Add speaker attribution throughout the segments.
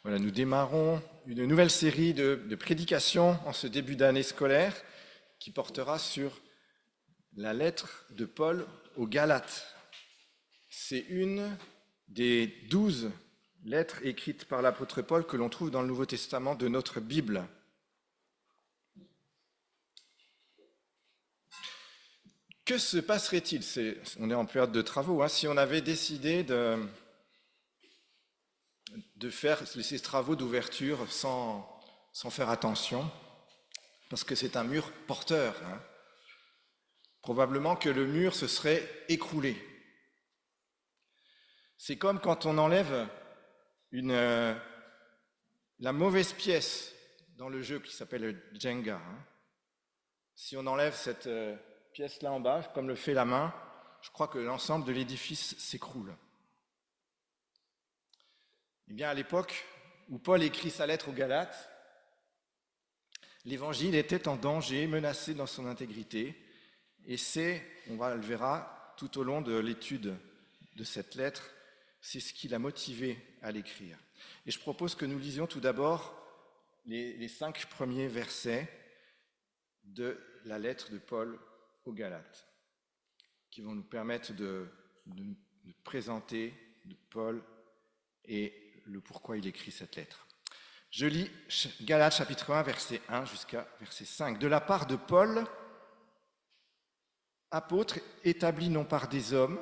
Speaker 1: Voilà, nous démarrons une nouvelle série de prédications en ce début d'année scolaire qui portera sur la lettre de Paul aux Galates. C'est une des 12 lettres écrites par l'apôtre Paul que l'on trouve dans le Nouveau Testament de notre Bible. Que se passerait-il, on est en période de travaux, si on avait décidé de faire ces travaux d'ouverture sans faire attention, parce que c'est un mur porteur. Probablement que le mur se serait écroulé. C'est comme quand on enlève la mauvaise pièce dans le jeu qui s'appelle le Jenga. Si on enlève cette pièce-là en bas, comme le fait la main, je crois que l'ensemble de l'édifice s'écroule. Eh bien, à l'époque où Paul écrit sa lettre aux Galates, l'évangile était en danger, menacé dans son intégrité, et on le verra tout au long de l'étude de cette lettre, c'est ce qui l'a motivé à l'écrire. Et je propose que nous lisions tout d'abord les 5 premiers versets de la lettre de Paul aux Galates, qui vont nous permettre de présenter de Paul et le pourquoi il écrit cette lettre. Je lis Galates chapitre 1, verset 1 jusqu'à verset 5. De la part de Paul, apôtre établi non par des hommes,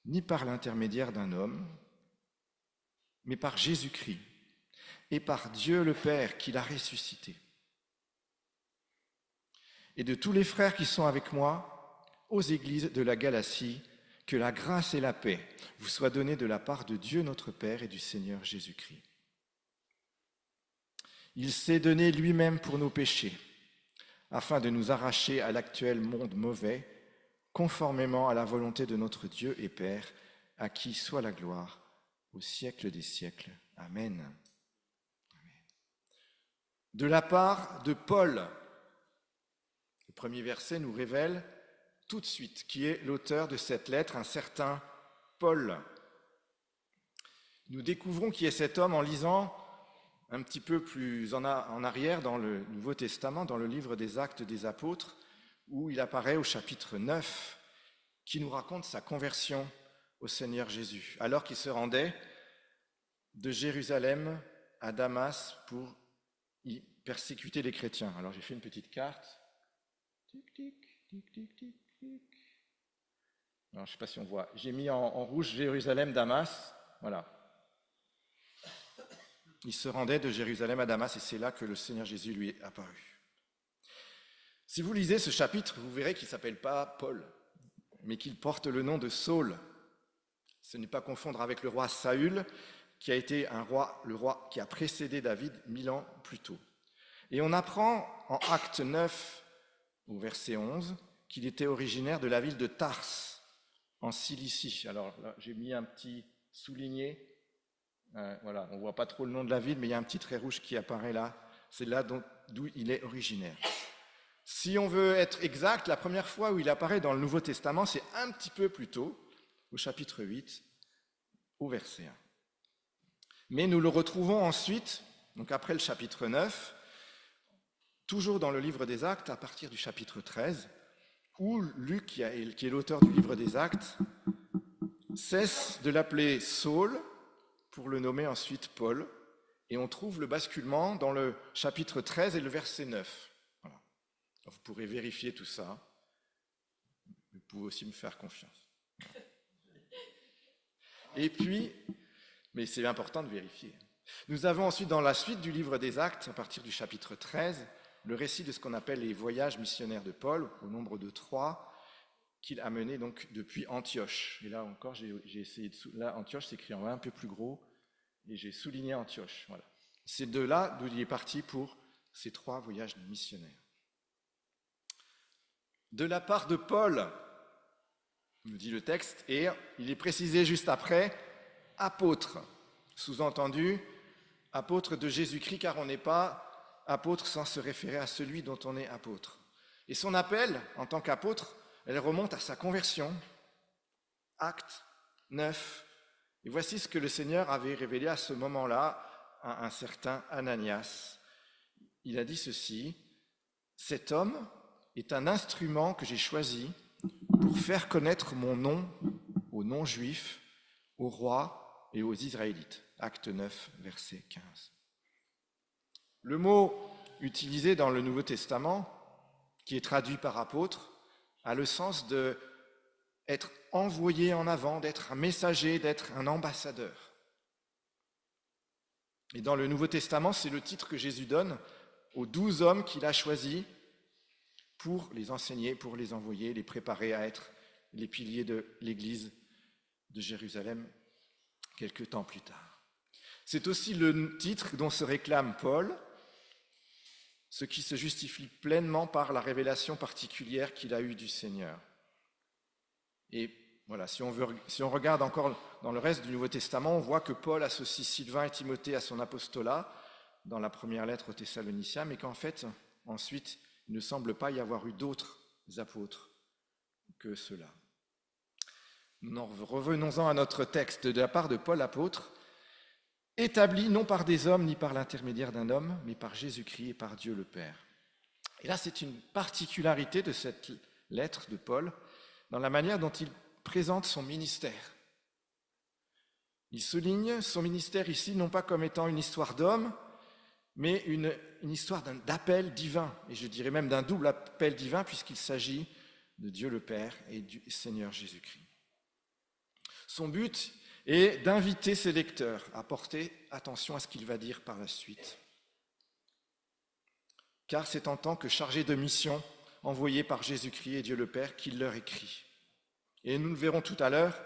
Speaker 1: ni par l'intermédiaire d'un homme, mais par Jésus-Christ et par Dieu le Père qui l'a ressuscité. Et de tous les frères qui sont avec moi aux églises de la Galatie, que la grâce et la paix vous soient données de la part de Dieu notre Père et du Seigneur Jésus-Christ. Il s'est donné lui-même pour nos péchés, afin de nous arracher à l'actuel monde mauvais, conformément à la volonté de notre Dieu et Père, à qui soit la gloire au siècle des siècles. Amen. Amen. De la part de Paul, le premier verset nous révèle tout de suite qui est l'auteur de cette lettre, un certain Paul. Nous découvrons qui est cet homme en lisant un petit peu plus en arrière dans le Nouveau Testament, dans le livre des Actes des Apôtres, où il apparaît au chapitre 9, qui nous raconte sa conversion au Seigneur Jésus, alors qu'il se rendait de Jérusalem à Damas pour y persécuter les chrétiens. Alors j'ai fait une petite carte. Tic, tic, tic, tic, tic. Alors, je ne sais pas si on voit. J'ai mis en rouge Jérusalem, Damas. Voilà. Il se rendait de Jérusalem à Damas et c'est là que le Seigneur Jésus lui est apparu. Si vous lisez ce chapitre, vous verrez qu'il ne s'appelle pas Paul, mais qu'il porte le nom de Saul. Ce n'est pas confondre avec le roi Saül, qui a été le roi qui a précédé David 1000 ans plus tôt. Et on apprend en Acte 9, au verset 11, qu'il était originaire de la ville de Tars, en Cilicie. Alors là, j'ai mis un petit souligné. Voilà, on ne voit pas trop le nom de la ville, mais il y a un petit trait rouge qui apparaît là. C'est là d'où il est originaire. Si on veut être exact, la première fois où il apparaît dans le Nouveau Testament, c'est un petit peu plus tôt, au chapitre 8, au verset 1. Mais nous le retrouvons ensuite, donc après le chapitre 9, toujours dans le livre des Actes, à partir du chapitre 13, où Luc, qui est l'auteur du livre des Actes, cesse de l'appeler Saul pour le nommer ensuite Paul, et on trouve le basculement dans le chapitre 13 et le verset 9. Voilà. Vous pourrez vérifier tout ça. Vous pouvez aussi me faire confiance. Et puis, mais c'est important de vérifier. Nous avons ensuite dans la suite du livre des Actes, à partir du chapitre 13, le récit de ce qu'on appelle les voyages missionnaires de Paul, au nombre de 3, qu'il a mené donc depuis Antioche. Et là encore, j'ai essayé là, Antioche s'écrit en un peu plus gros, et j'ai souligné Antioche. Voilà. C'est de là d'où il est parti pour ces 3 voyages missionnaires. De la part de Paul, nous dit le texte, et il est précisé juste après, apôtre. Sous-entendu, apôtre de Jésus-Christ, car on n'est pas apôtre sans se référer à celui dont on est apôtre. Et son appel, en tant qu'apôtre, elle remonte à sa conversion. Acte 9. Et voici ce que le Seigneur avait révélé à ce moment-là à un certain Ananias. Il a dit ceci: « Cet homme est un instrument que j'ai choisi pour faire connaître mon nom aux non-juifs, aux rois et aux Israélites. » Acte 9, verset 15. Le mot utilisé dans le Nouveau Testament, qui est traduit par apôtre, a le sens d'être envoyé en avant, d'être un messager, d'être un ambassadeur. Et dans le Nouveau Testament, c'est le titre que Jésus donne aux 12 hommes qu'il a choisis pour les enseigner, pour les envoyer, les préparer à être les piliers de l'Église de Jérusalem quelque temps plus tard. C'est aussi le titre dont se réclame Paul, ce qui se justifie pleinement par la révélation particulière qu'il a eue du Seigneur. Et voilà, si on regarde encore dans le reste du Nouveau Testament, on voit que Paul associe Sylvain et Timothée à son apostolat dans la première lettre aux Thessaloniciens, mais qu'en fait, ensuite, il ne semble pas y avoir eu d'autres apôtres que ceux-là. Revenons-en à notre texte de la part de Paul apôtre, établi non par des hommes ni par l'intermédiaire d'un homme, mais par Jésus-Christ et par Dieu le Père. Et là, c'est une particularité de cette lettre de Paul, dans la manière dont il présente son ministère. Il souligne son ministère ici, non pas comme étant une histoire d'homme, mais une histoire d'appel divin, et je dirais même d'un double appel divin, puisqu'il s'agit de Dieu le Père et du Seigneur Jésus-Christ. Son but est d'inviter ses lecteurs à porter attention à ce qu'il va dire par la suite. Car c'est en tant que chargé de mission, envoyé par Jésus-Christ et Dieu le Père, qu'il leur écrit. Et nous le verrons tout à l'heure,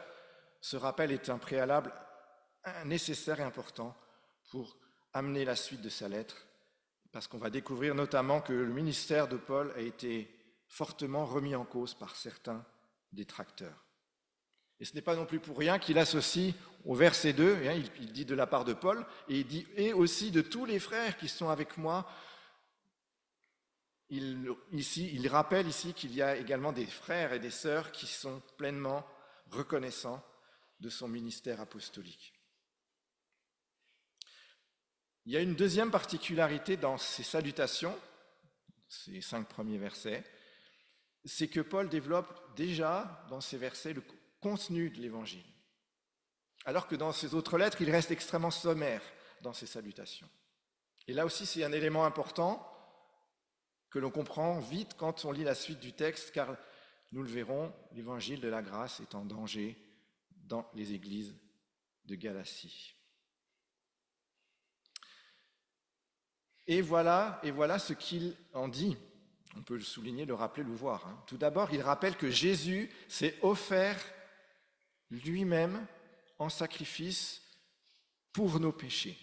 Speaker 1: ce rappel est un préalable nécessaire et important pour amener la suite de sa lettre, parce qu'on va découvrir notamment que le ministère de Paul a été fortement remis en cause par certains détracteurs. Et ce n'est pas non plus pour rien qu'il associe au verset 2, il dit de la part de Paul, et il dit « et aussi de tous les frères qui sont avec moi ». Il rappelle ici qu'il y a également des frères et des sœurs qui sont pleinement reconnaissants de son ministère apostolique. Il y a une deuxième particularité dans ces salutations, ces 5 premiers versets, c'est que Paul développe déjà dans ces versets le contenu de l'Évangile, alors que dans ses autres lettres, il reste extrêmement sommaire dans ses salutations. Et là aussi, c'est un élément important que l'on comprend vite quand on lit la suite du texte, car nous le verrons, l'Évangile de la grâce est en danger dans les églises de Galatie. Et voilà ce qu'il en dit. On peut le souligner, le rappeler, le voir. Tout d'abord, il rappelle que Jésus s'est offert lui-même en sacrifice pour nos péchés.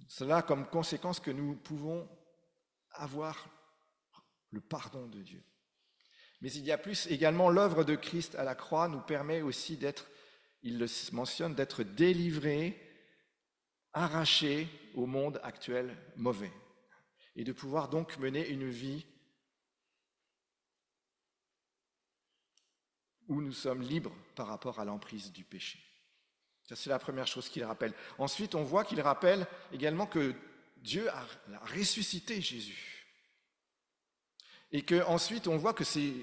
Speaker 1: Cela a comme conséquence que nous pouvons avoir le pardon de Dieu. Mais il y a plus, également l'œuvre de Christ à la croix nous permet aussi d'être, il le mentionne, d'être délivrés, arrachés au monde actuel mauvais, et de pouvoir donc mener une vie où nous sommes libres par rapport à l'emprise du péché. Ça, c'est la première chose qu'il rappelle. Ensuite, on voit qu'il rappelle également que Dieu a ressuscité Jésus. Et qu'ensuite, on voit que c'est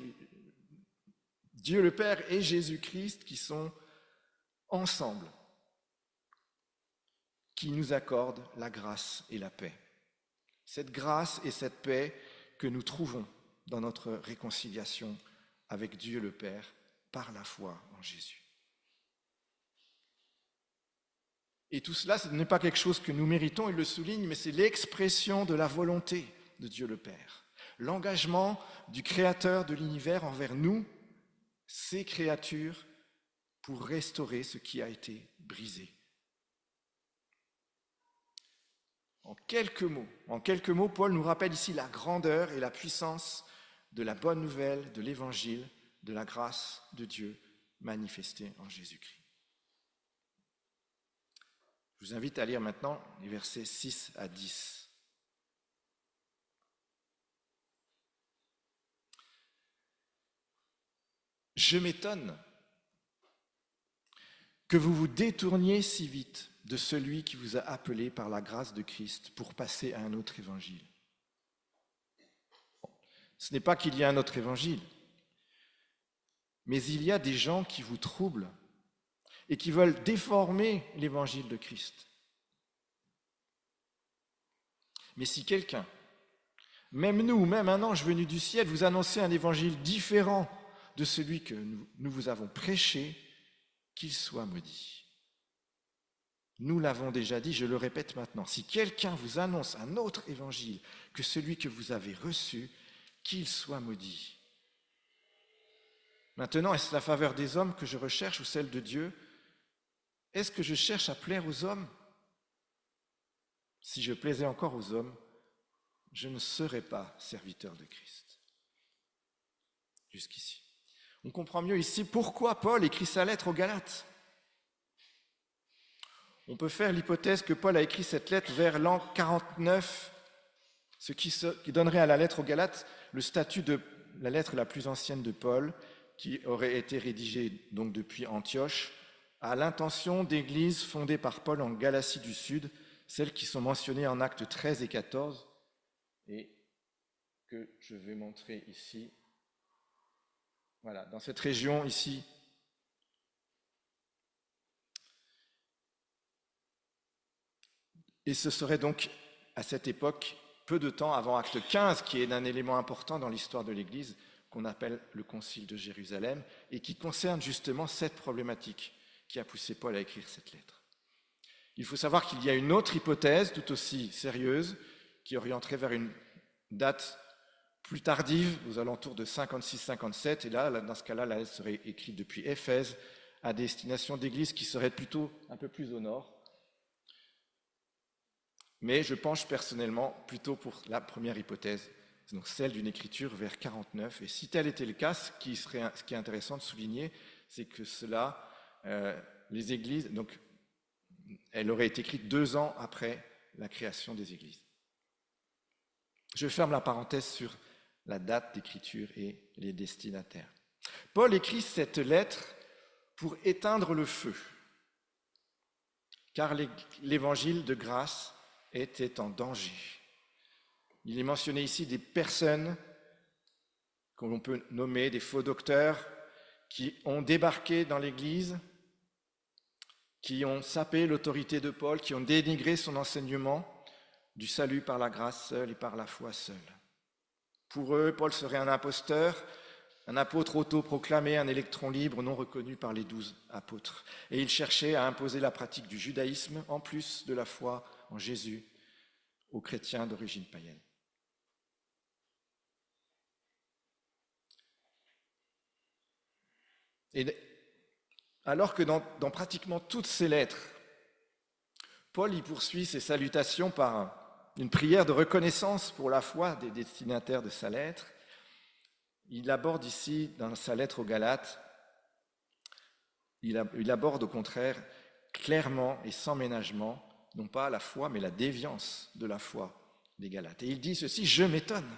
Speaker 1: Dieu le Père et Jésus-Christ qui sont ensemble, qui nous accordent la grâce et la paix. Cette grâce et cette paix que nous trouvons dans notre réconciliation avec Dieu le Père par la foi en Jésus. Et tout cela, ce n'est pas quelque chose que nous méritons, il le souligne, mais c'est l'expression de la volonté de Dieu le Père. L'engagement du Créateur de l'univers envers nous, ces créatures, pour restaurer ce qui a été brisé. En quelques mots, Paul nous rappelle ici la grandeur et la puissance de la bonne nouvelle, de l'Évangile, de la grâce de Dieu manifestée en Jésus-Christ. Je vous invite à lire maintenant les versets 6 à 10. Je m'étonne que vous vous détourniez si vite de celui qui vous a appelé par la grâce de Christ pour passer à un autre évangile. Ce n'est pas qu'il y a un autre évangile, mais il y a des gens qui vous troublent et qui veulent déformer l'évangile de Christ. Mais si quelqu'un, même nous, même un ange venu du ciel, vous annonçait un évangile différent de celui que nous vous avons prêché, qu'il soit maudit. Nous l'avons déjà dit, je le répète maintenant, si quelqu'un vous annonce un autre évangile que celui que vous avez reçu, qu'il soit maudit. Maintenant, est-ce la faveur des hommes que je recherche ou celle de Dieu? Est-ce que je cherche à plaire aux hommes? Si je plaisais encore aux hommes, je ne serais pas serviteur de Christ. Jusqu'ici. On comprend mieux ici pourquoi Paul écrit sa lettre aux Galates. On peut faire l'hypothèse que Paul a écrit cette lettre vers l'an 49, ce qui donnerait à la lettre aux Galates le statut de la lettre la plus ancienne de Paul, qui aurait été rédigée donc depuis Antioche, à l'intention d'églises fondées par Paul en Galatie du Sud, celles qui sont mentionnées en Actes 13 et 14, et que je vais montrer ici. Voilà, dans cette région ici. Et ce serait donc, à cette époque, peu de temps avant Acte 15, qui est un élément important dans l'histoire de l'Église, qu'on appelle le Concile de Jérusalem, et qui concerne justement cette problématique qui a poussé Paul à écrire cette lettre. Il faut savoir qu'il y a une autre hypothèse, tout aussi sérieuse, qui orienterait vers une date plus tardive, aux alentours de 56-57, et là, dans ce cas-là, la lettre serait écrite depuis Éphèse, à destination d'églises qui seraient plutôt un peu plus au nord. Mais je penche personnellement plutôt pour la première hypothèse, donc celle d'une écriture vers 49. Et si tel était le cas, ce qui est intéressant de souligner, c'est que les églises, donc, elle aurait été écrite 2 ans après la création des églises. Je ferme la parenthèse sur la date d'écriture et les destinataires. Paul écrit cette lettre pour éteindre le feu, car l'évangile de grâce était en danger. Il est mentionné ici des personnes que l'on peut nommer des faux docteurs qui ont débarqué dans l'Église, qui ont sapé l'autorité de Paul, qui ont dénigré son enseignement du salut par la grâce seule et par la foi seule. Pour eux, Paul serait un imposteur, un apôtre autoproclamé, un électron libre non reconnu par les 12 apôtres. Et ils cherchaient à imposer la pratique du judaïsme en plus de la foi en Jésus aux chrétiens d'origine païenne. Et alors que dans pratiquement toutes ces lettres, Paul y poursuit ses salutations par une prière de reconnaissance pour la foi des destinataires de sa lettre, il aborde ici, dans sa lettre aux Galates, il aborde au contraire clairement et sans ménagement, non pas la foi, mais la déviance de la foi des Galates. Et il dit ceci: je m'étonne.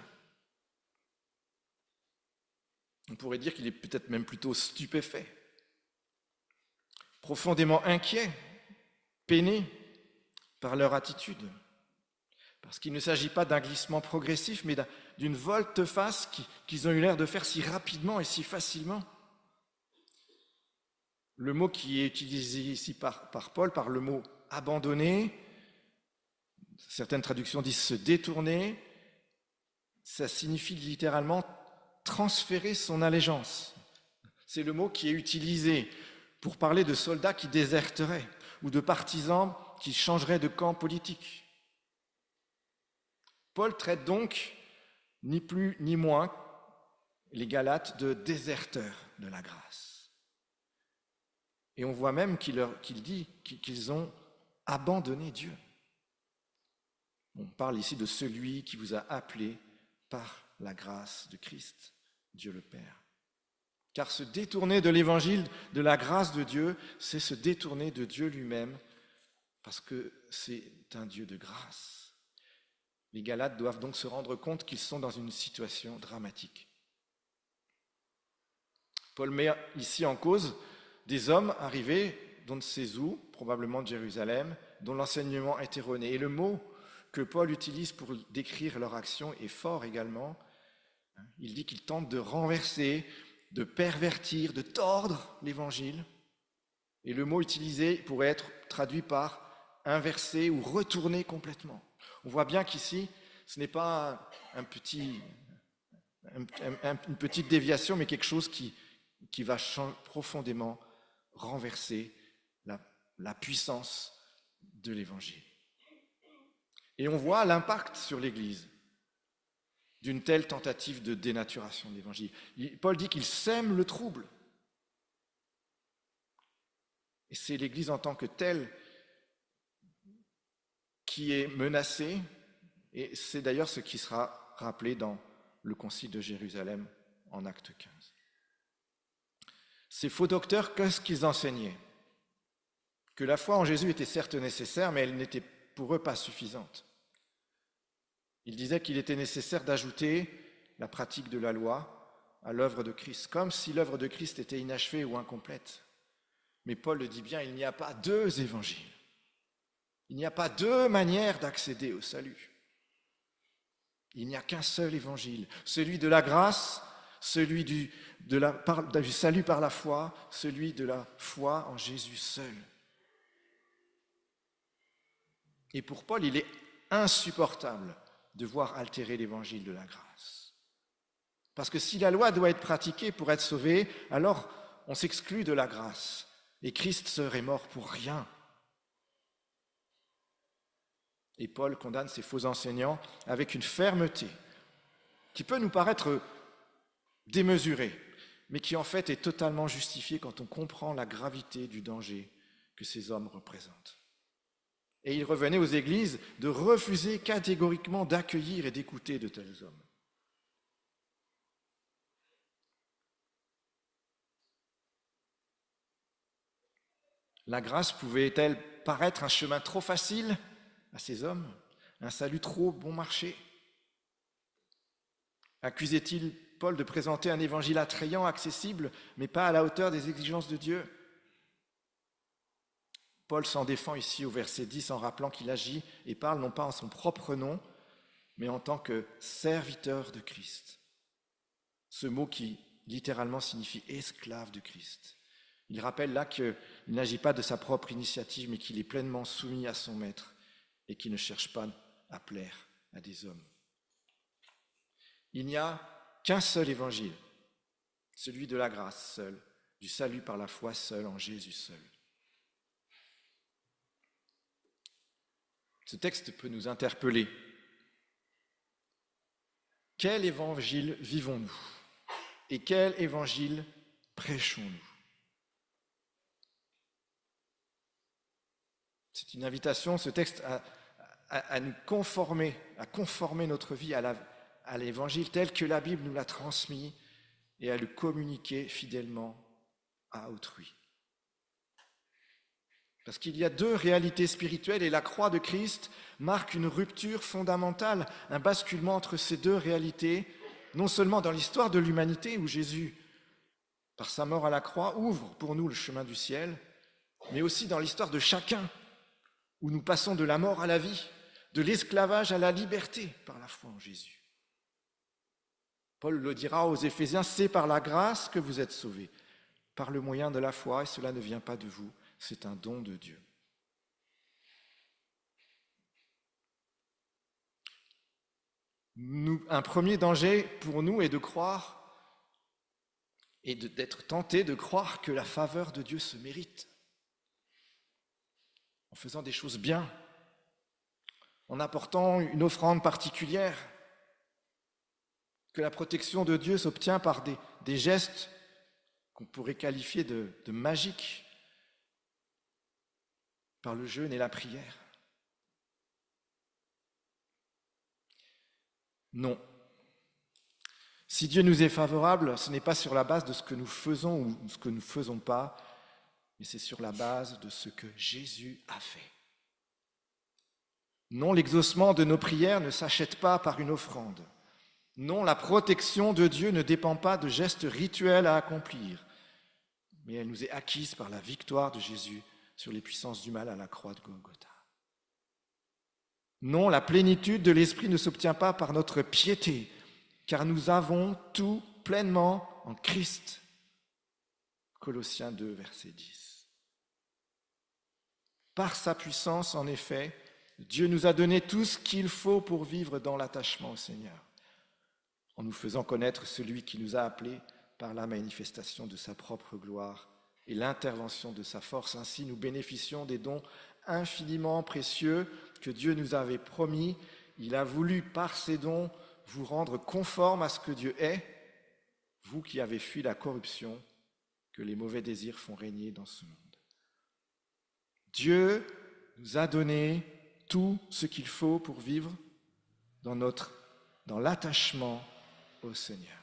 Speaker 1: On pourrait dire qu'il est peut-être même plutôt stupéfait, profondément inquiet, peiné par leur attitude. Parce qu'il ne s'agit pas d'un glissement progressif, mais d'une volte-face qu'ils ont eu l'air de faire si rapidement et si facilement. Le mot qui est utilisé ici par Paul, par le mot « abandonner », certaines traductions disent « se détourner », ça signifie littéralement « transférer son allégeance ». C'est le mot qui est utilisé pour parler de soldats qui déserteraient ou de partisans qui changeraient de camp politique. Paul traite donc, ni plus ni moins, les Galates de déserteurs de la grâce. Et on voit même qu'il dit qu'ils ont abandonné Dieu. On parle ici de celui qui vous a appelé par la grâce de Christ, Dieu le Père. Car se détourner de l'évangile, de la grâce de Dieu, c'est se détourner de Dieu lui-même, parce que c'est un Dieu de grâce. Les Galates doivent donc se rendre compte qu'ils sont dans une situation dramatique. Paul met ici en cause des hommes arrivés de ses où, probablement de Jérusalem, dont l'enseignement est erroné. Et le mot que Paul utilise pour décrire leur action est fort également. Il dit qu'ils tentent de renverser, de pervertir, de tordre l'évangile. Et le mot utilisé pourrait être traduit par inverser ou retourner complètement. On voit bien qu'ici, ce n'est pas une petite déviation, mais quelque chose qui va profondément renverser la puissance de l'évangile. Et on voit l'impact sur l'Église d'une telle tentative de dénaturation de l'évangile. Paul dit qu'il sème le trouble. Et c'est l'Église en tant que telle qui est menacée, et c'est d'ailleurs ce qui sera rappelé dans le Concile de Jérusalem en Acte 15. Ces faux docteurs, qu'est-ce qu'ils enseignaient? Que la foi en Jésus était certes nécessaire, mais elle n'était pour eux pas suffisante. Ils disaient qu'il était nécessaire d'ajouter la pratique de la loi à l'œuvre de Christ, comme si l'œuvre de Christ était inachevée ou incomplète. Mais Paul le dit bien, il n'y a pas deux évangiles. Il n'y a pas deux manières d'accéder au salut. Il n'y a qu'un seul évangile, celui de la grâce, celui du salut par la foi, celui de la foi en Jésus seul. Et pour Paul, il est insupportable de voir altérer l'évangile de la grâce. Parce que si la loi doit être pratiquée pour être sauvé, alors on s'exclut de la grâce. Et Christ serait mort pour rien. Et Paul condamne ces faux enseignants avec une fermeté qui peut nous paraître démesurée, mais qui en fait est totalement justifiée quand on comprend la gravité du danger que ces hommes représentent. Et il revenait aux églises de refuser catégoriquement d'accueillir et d'écouter de tels hommes. La grâce pouvait-elle paraître un chemin trop facile à ces hommes, un salut trop bon marché? Accusait-il Paul de présenter un évangile attrayant, accessible, mais pas à la hauteur des exigences de Dieu? Paul s'en défend ici au verset 10 en rappelant qu'il agit et parle non pas en son propre nom, mais en tant que serviteur de Christ. Ce mot qui littéralement signifie esclave de Christ. Il rappelle là qu'il n'agit pas de sa propre initiative, mais qu'il est pleinement soumis à son maître et qu'il ne cherche pas à plaire à des hommes. Il n'y a qu'un seul évangile, celui de la grâce seule, du salut par la foi seule, en Jésus seul. Ce texte peut nous interpeller. Quel évangile vivons-nous? Et quel évangile prêchons-nous? C'est une invitation, ce texte, à nous conformer, à conformer notre vie à l'évangile tel que la Bible nous l'a transmis et à le communiquer fidèlement à autrui. Parce qu'il y a deux réalités spirituelles et la croix de Christ marque une rupture fondamentale, un basculement entre ces deux réalités, non seulement dans l'histoire de l'humanité où Jésus, par sa mort à la croix, ouvre pour nous le chemin du ciel, mais aussi dans l'histoire de chacun, où nous passons de la mort à la vie, de l'esclavage à la liberté par la foi en Jésus. Paul le dira aux Éphésiens, c'est par la grâce que vous êtes sauvés, par le moyen de la foi, et cela ne vient pas de vous, c'est un don de Dieu. Un premier danger pour nous est de croire et d'être tenté de croire que la faveur de Dieu se mérite en faisant des choses bien, en apportant une offrande particulière, que la protection de Dieu s'obtient par des gestes qu'on pourrait qualifier de magiques, par le jeûne et la prière. Non. Si Dieu nous est favorable, ce n'est pas sur la base de ce que nous faisons ou ce que nous ne faisons pas, mais c'est sur la base de ce que Jésus a fait. Non, l'exaucement de nos prières ne s'achète pas par une offrande. Non, la protection de Dieu ne dépend pas de gestes rituels à accomplir, mais elle nous est acquise par la victoire de Jésus sur les puissances du mal à la croix de Golgotha. Non, la plénitude de l'Esprit ne s'obtient pas par notre piété, car nous avons tout pleinement en Christ. Colossiens 2, verset 10. Par sa puissance, en effet, Dieu nous a donné tout ce qu'il faut pour vivre dans l'attachement au Seigneur, en nous faisant connaître celui qui nous a appelés par la manifestation de sa propre gloire et l'intervention de sa force. Ainsi, nous bénéficions des dons infiniment précieux que Dieu nous avait promis. Il a voulu, par ces dons, vous rendre conformes à ce que Dieu est, vous qui avez fui la corruption que les mauvais désirs font régner dans ce monde. Dieu nous a donné tout ce qu'il faut pour vivre dans l'attachement au Seigneur.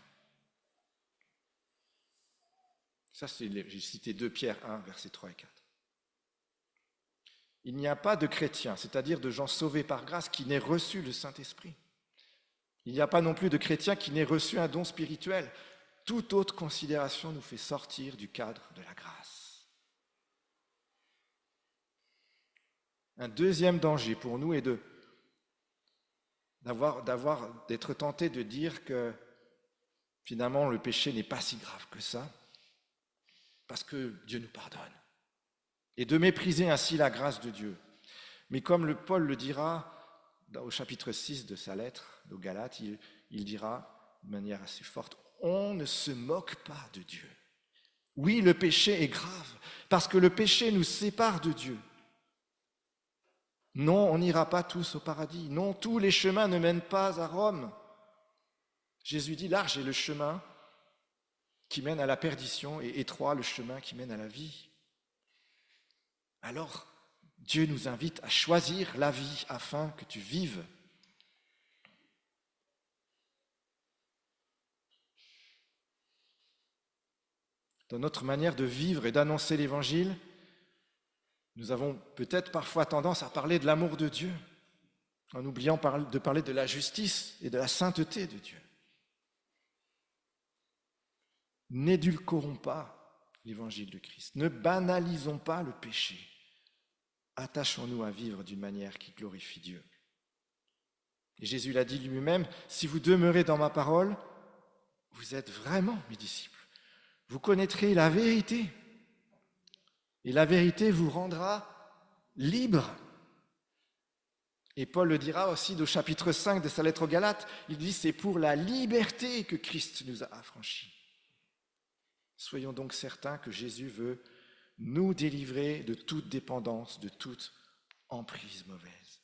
Speaker 1: Ça, j'ai cité 2 Pierre 1, versets 3 et 4. Il n'y a pas de chrétiens, c'est-à-dire de gens sauvés par grâce, qui n'aient reçu le Saint-Esprit. Il n'y a pas non plus de chrétiens qui n'aient reçu un don spirituel. Toute autre considération nous fait sortir du cadre de la grâce. Un deuxième danger pour nous est d'être tenté de dire que finalement le péché n'est pas si grave que ça, parce que Dieu nous pardonne, et de mépriser ainsi la grâce de Dieu. Mais comme Paul le dira au chapitre 6 de sa lettre aux Galates, il dira de manière assez forte, on ne se moque pas de Dieu. Oui, le péché est grave, parce que le péché nous sépare de Dieu. Non, on n'ira pas tous au paradis. Non, tous les chemins ne mènent pas à Rome. Jésus dit, large est le chemin qui mène à la perdition et étroit le chemin qui mène à la vie. Alors, Dieu nous invite à choisir la vie afin que tu vives. Dans notre manière de vivre et d'annoncer l'Évangile, nous avons peut-être parfois tendance à parler de l'amour de Dieu, en oubliant de parler de la justice et de la sainteté de Dieu. N'édulcorons pas l'Évangile de Christ, ne banalisons pas le péché. Attachons-nous à vivre d'une manière qui glorifie Dieu. Et Jésus l'a dit lui-même, si vous demeurez dans ma parole, vous êtes vraiment mes disciples. Vous connaîtrez la vérité, et la vérité vous rendra libre. Et Paul le dira aussi au chapitre 5 de sa lettre aux Galates, il dit c'est pour la liberté que Christ nous a affranchis. Soyons donc certains que Jésus veut nous délivrer de toute dépendance, de toute emprise mauvaise.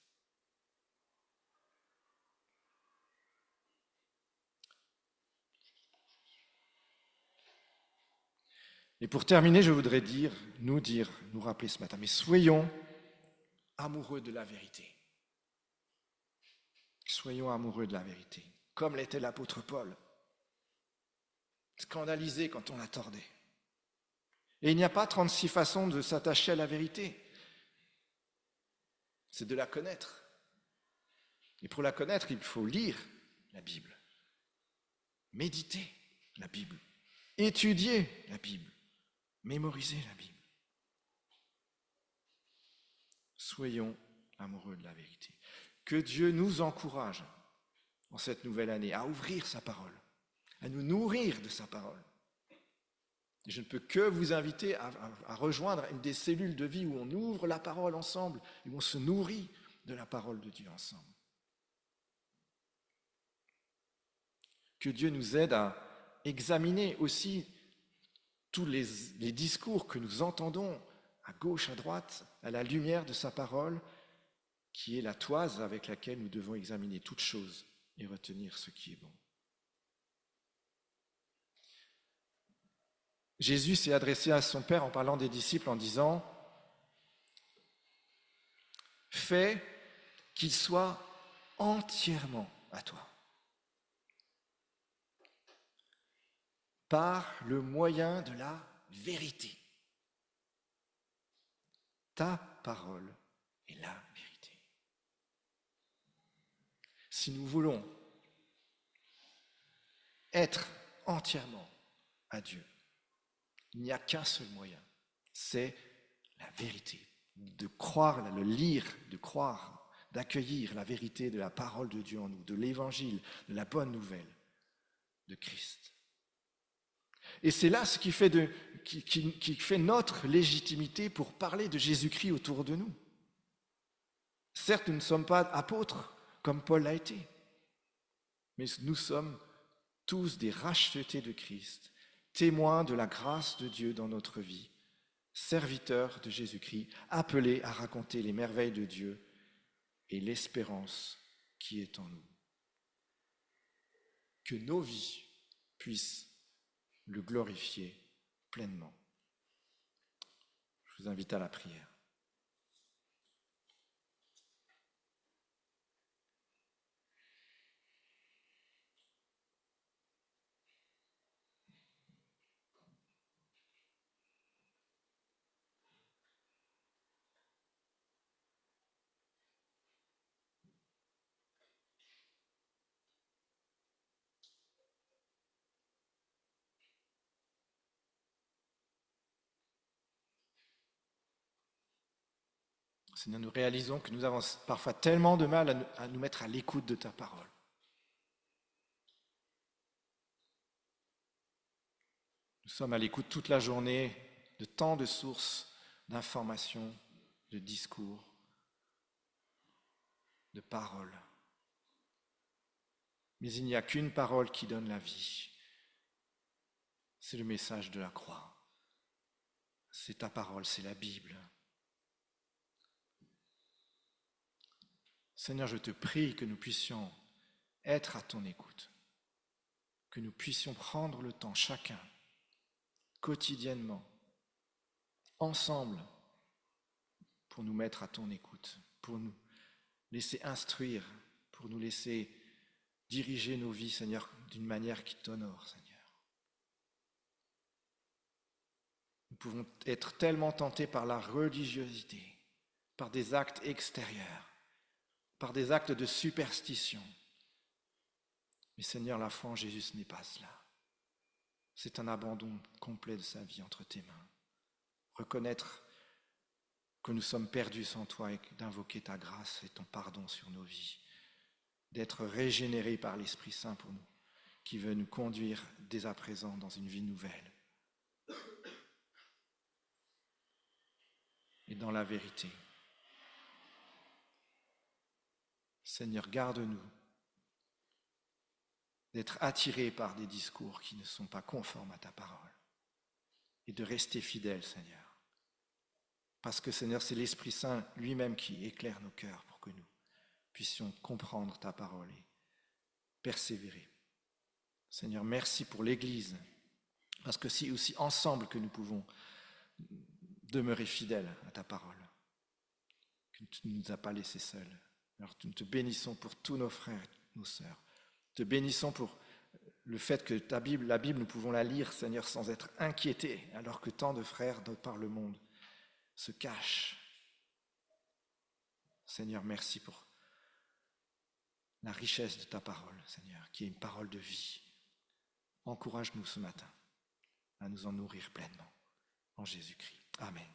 Speaker 1: Et pour terminer, je voudrais nous rappeler ce matin, mais soyons amoureux de la vérité. Soyons amoureux de la vérité, comme l'était l'apôtre Paul, scandalisé quand on la tordait. Et il n'y a pas 36 façons de s'attacher à la vérité. C'est de la connaître. Et pour la connaître, il faut lire la Bible, méditer la Bible, étudier la Bible, mémoriser la Bible. Soyons amoureux de la vérité. Que Dieu nous encourage en cette nouvelle année à ouvrir sa parole, à nous nourrir de sa parole. Et je ne peux que vous inviter à rejoindre une des cellules de vie où on ouvre la parole ensemble et où on se nourrit de la parole de Dieu ensemble. Que Dieu nous aide à examiner aussi tous les discours que nous entendons à gauche, à droite, à la lumière de sa parole, qui est la toise avec laquelle nous devons examiner toutes choses et retenir ce qui est bon. Jésus s'est adressé à son Père en parlant des disciples en disant « Fais qu'il soit entièrement à toi, par le moyen de la vérité. Ta parole est la vérité. » Si nous voulons être entièrement à Dieu, il n'y a qu'un seul moyen, c'est la vérité, de croire, le lire, de croire, d'accueillir la vérité de la parole de Dieu en nous, de l'évangile, de la bonne nouvelle de Christ. Et c'est là ce qui fait notre légitimité pour parler de Jésus-Christ autour de nous. Certes, nous ne sommes pas apôtres comme Paul l'a été, mais nous sommes tous des rachetés de Christ, témoins de la grâce de Dieu dans notre vie, serviteurs de Jésus-Christ, appelés à raconter les merveilles de Dieu et l'espérance qui est en nous. Que nos vies puissent le glorifier pleinement. Je vous invite à la prière. Seigneur, nous réalisons que nous avons parfois tellement de mal à nous mettre à l'écoute de ta parole. Nous sommes à l'écoute toute la journée de tant de sources d'informations, de discours, de paroles. Mais il n'y a qu'une parole qui donne la vie. C'est le message de la croix. C'est ta parole, c'est la Bible. Seigneur, je te prie que nous puissions être à ton écoute, que nous puissions prendre le temps, chacun, quotidiennement, ensemble, pour nous mettre à ton écoute, pour nous laisser instruire, pour nous laisser diriger nos vies, Seigneur, d'une manière qui t'honore, Seigneur. Nous pouvons être tellement tentés par la religiosité, par des actes extérieurs, par des actes de superstition. Mais Seigneur, la foi en Jésus, ce n'est pas cela. C'est un abandon complet de sa vie entre tes mains. Reconnaître que nous sommes perdus sans toi et d'invoquer ta grâce et ton pardon sur nos vies. D'être régénérés par l'Esprit Saint pour nous, qui veut nous conduire dès à présent dans une vie nouvelle. Et dans la vérité. Seigneur, garde-nous d'être attirés par des discours qui ne sont pas conformes à ta parole et de rester fidèles, Seigneur. Parce que, Seigneur, c'est l'Esprit Saint lui-même qui éclaire nos cœurs pour que nous puissions comprendre ta parole et persévérer. Seigneur, merci pour l'Église, parce que c'est aussi ensemble que nous pouvons demeurer fidèles à ta parole, que tu ne nous as pas laissés seuls. Alors nous te bénissons pour tous nos frères et nos sœurs. Te bénissons pour le fait que la Bible, nous pouvons la lire, Seigneur, sans être inquiétés, alors que tant de frères de par le monde se cachent. Seigneur, merci pour la richesse de ta parole, Seigneur, qui est une parole de vie. Encourage-nous ce matin à nous en nourrir pleinement. En Jésus-Christ. Amen.